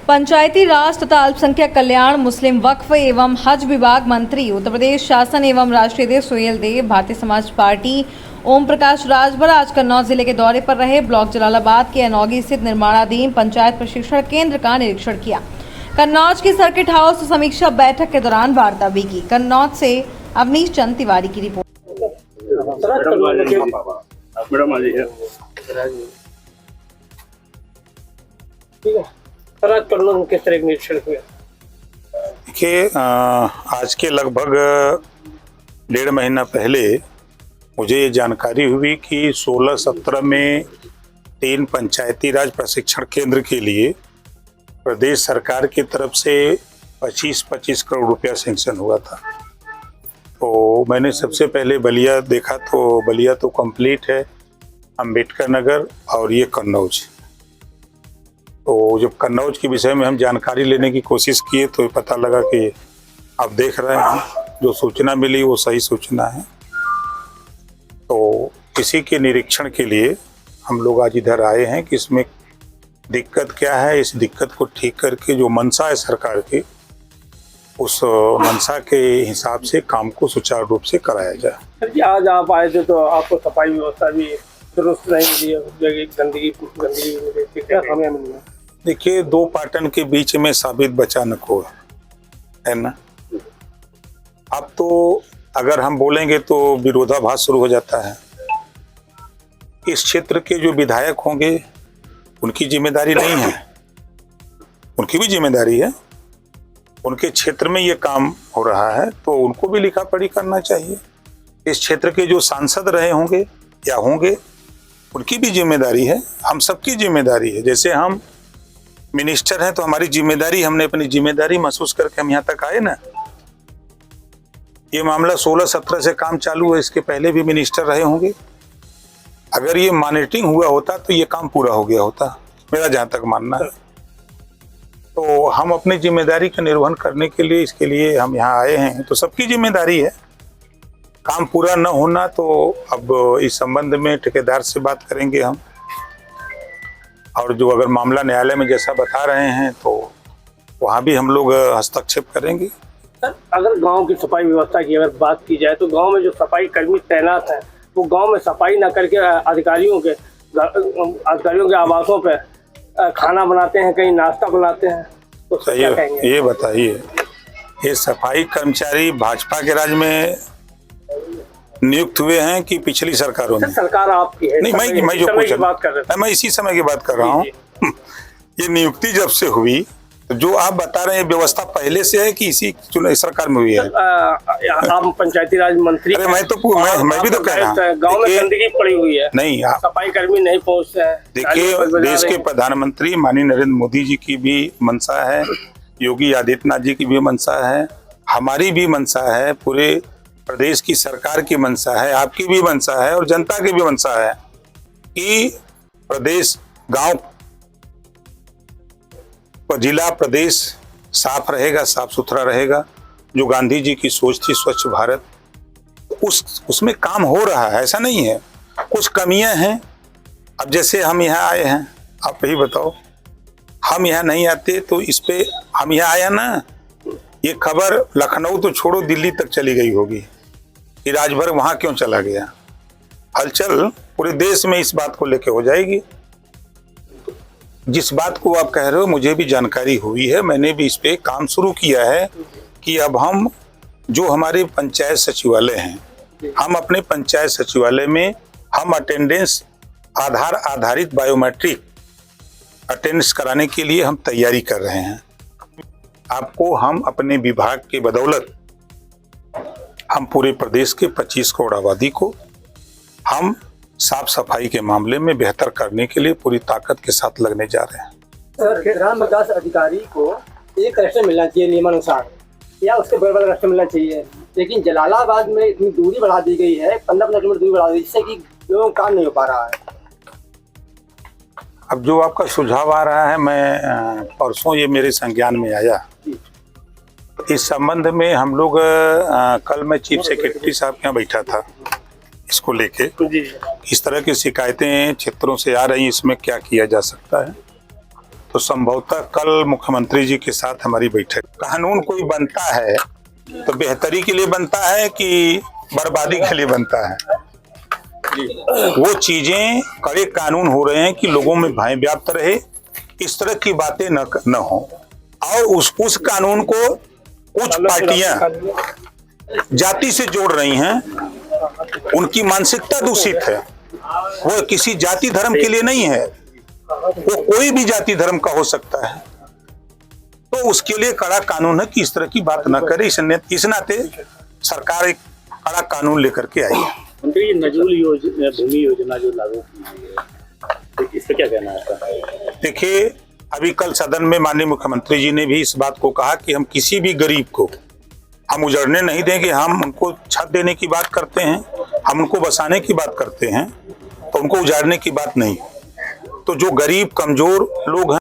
पंचायती राज तथा अल्पसंख्यक कल्याण, मुस्लिम वक्फ एवं हज विभाग मंत्री, उत्तर प्रदेश शासन एवं राष्ट्रीय अध्यक्ष सुहेल देव, भारतीय समाज पार्टी ओम प्रकाश राजभर आज कन्नौज जिले के दौरे पर रहे। ब्लॉक जलालाबाद के अनौगी स्थित निर्माणाधीन पंचायत प्रशिक्षण केंद्र का निरीक्षण किया। कन्नौज की सर्किट हाउस समीक्षा बैठक के दौरान वार्ता भी की। कन्नौज से अवनीश चंद तिवारी की रिपोर्ट। किस तरह के निरीक्षण हुए? देखिए, आज के लगभग 1.5 महीना पहले मुझे ये जानकारी हुई कि 16-17 में 3 पंचायती राज प्रशिक्षण केंद्र के लिए प्रदेश सरकार की तरफ से 25-25 करोड़ रुपया सैंक्शन हुआ था। तो मैंने सबसे पहले बलिया देखा, तो बलिया तो कंप्लीट है, अंबेडकर नगर और ये कन्नौज। तो जब कन्नौज के विषय में हम जानकारी लेने की कोशिश किए तो पता लगा कि आप देख रहे हैं जो सूचना मिली वो सही सूचना है। तो इसी के निरीक्षण के लिए हम लोग आज इधर आए हैं कि इसमें दिक्कत क्या है, इस दिक्कत को ठीक करके जो मंशा है सरकार की, उस मंशा के हिसाब से काम को सुचारू रूप से कराया जाए। सर जी, आज आप आए थे तो आपको सफाई व्यवस्था भी दुरुस्त नहीं मिली, गंदगी क्या समय मिली? देखिए, 2 पाटन के बीच में साबित बचा न को है ना। अब तो अगर हम बोलेंगे तो विरोधाभास शुरू हो जाता है। इस क्षेत्र के जो विधायक होंगे उनकी जिम्मेदारी नहीं है, उनकी भी जिम्मेदारी है। उनके क्षेत्र में ये काम हो रहा है तो उनको भी लिखा पढ़ी करना चाहिए। इस क्षेत्र के जो सांसद रहे होंगे या होंगे उनकी भी जिम्मेदारी है, हम सबकी जिम्मेदारी है। जैसे हम मिनिस्टर हैं तो हमारी जिम्मेदारी, हमने अपनी जिम्मेदारी महसूस करके हम यहाँ तक आए ना। ये मामला 16-17 से काम चालू है, इसके पहले भी मिनिस्टर रहे होंगे। अगर ये मॉनिटरिंग हुआ होता तो ये काम पूरा हो गया होता, मेरा जहाँ तक मानना है। तो हम अपनी जिम्मेदारी का निर्वहन करने के लिए, इसके लिए हम यहाँ आए हैं। तो सबकी जिम्मेदारी है। काम पूरा न होना तो अब इस संबंध में ठेकेदार से बात करेंगे हम, और जो अगर मामला न्यायालय में जैसा बता रहे हैं तो वहाँ भी हम लोग हस्तक्षेप करेंगे। सर, अगर गांव की सफाई व्यवस्था की अगर बात की जाए तो गांव में जो सफाई कर्मी तैनात हैं वो गांव में सफाई न करके अधिकारियों के आवासों पे खाना बनाते हैं, कहीं नाश्ता बनाते हैं। तो क्या कहेंगे? ये बताइए, ये सफाई कर्मचारी भाजपा के राज में नियुक्त हुए हैं कि पिछली सरकारों में? सरकार आपकी है। नहीं, मैं जो पूछ रहा हूँ, मैं इसी समय की बात कर रहा हूँ। ये नियुक्ति जब से हुई तो जो आप बता रहे हैं व्यवस्था पहले से है कि इसी सरकार में हुई है? आप पंचायती राज मंत्री। अरे मैं भी तो कह रहा हूँ, गाँव में गंदगी पड़ी हुई है, नहीं सफाई कर्मी नहीं पहुँचते हैं। देखिए, देश के प्रधानमंत्री माननीय नरेंद्र मोदी जी की भी मंशा है, योगी आदित्यनाथ जी की भी मंशा है, हमारी भी मंशा है, पूरे प्रदेश की सरकार की मंशा है, आपकी भी मंशा है और जनता की भी मंशा है कि प्रदेश, गांव, जिला, प्रदेश साफ रहेगा, साफ सुथरा रहेगा। जो गांधी जी की सोच थी स्वच्छ भारत, उसमें काम हो रहा है, ऐसा नहीं है। कुछ कमियां हैं। अब जैसे हम यहाँ आए हैं, आप ही बताओ, हम यहाँ नहीं आते तो इस पे हम यहाँ आया ना, ये खबर लखनऊ तो छोड़ो दिल्ली तक चली गई होगी कि राजभर वहां क्यों चला गया। हलचल पूरे देश में इस बात को लेके हो जाएगी। जिस बात को आप कह रहे हो मुझे भी जानकारी हुई है, मैंने भी इस पे काम शुरू किया है कि अब हम जो हमारे पंचायत सचिवालय हैं, हम अपने पंचायत सचिवालय में हम अटेंडेंस आधार आधारित बायोमेट्रिक अटेंडेंस कराने के लिए हम तैयारी कर रहे हैं। आपको हम अपने विभाग के बदौलत हम पूरे प्रदेश के 25 करोड़ आबादी को हम साफ सफाई के मामले में बेहतर करने के लिए पूरी ताकत के साथ लगने जा रहे हैं। सर, ग्राम विकास अधिकारी को एक रजिस्टर मिलना चाहिए नियमानुसार, या उसके बराबर रजिस्टर मिलना चाहिए, लेकिन जलालाबाद में इतनी दूरी बढ़ा दी गई है, 15 किलोमीटर दूरी बढ़ा दी, जिससे कि लोगों का काम नहीं हो पा रहा है। अब जो आपका सुझाव आ रहा है, मैं परसों ये मेरे संज्ञान में आया। इस संबंध में हम लोग कल मैं चीफ सेक्रेटरी साहब के यहाँ बैठा था, इसको लेके इस तरह की शिकायतें क्षेत्रों से आ रही हैं, इसमें क्या किया जा सकता है। तो संभवतः कल मुख्यमंत्री जी के साथ हमारी बैठक। कानून कोई बनता है तो बेहतरी के लिए बनता है कि बर्बादी के लिए बनता है? वो चीजें, कड़े कानून हो रहे हैं कि लोगों में भय व्याप्त रहे, इस तरह की बातें न हो। और उस कानून को कुछ पार्टियां जाति से जोड़ रही हैं, उनकी मानसिकता दूषित है। वो किसी जाति धर्म के लिए नहीं है, वो कोई भी जाति धर्म का हो सकता है। तो उसके लिए कड़ा कानून है कि इस तरह की बात न करे। इस नाते सरकार एक कड़ा कानून लेकर के आई है। मंत्री, नजूल भूमि योजना जो लागू की है, तो इस पे क्या कहना है आपका? देखिए, अभी कल सदन में माननीय मुख्यमंत्री जी ने भी इस बात को कहा कि हम किसी भी गरीब को हम उजड़ने नहीं देंगे। हम उनको छत देने की बात करते हैं, हम उनको बसाने की बात करते हैं, तो उनको उजाड़ने की बात नहीं। तो जो गरीब कमजोर लोग हैं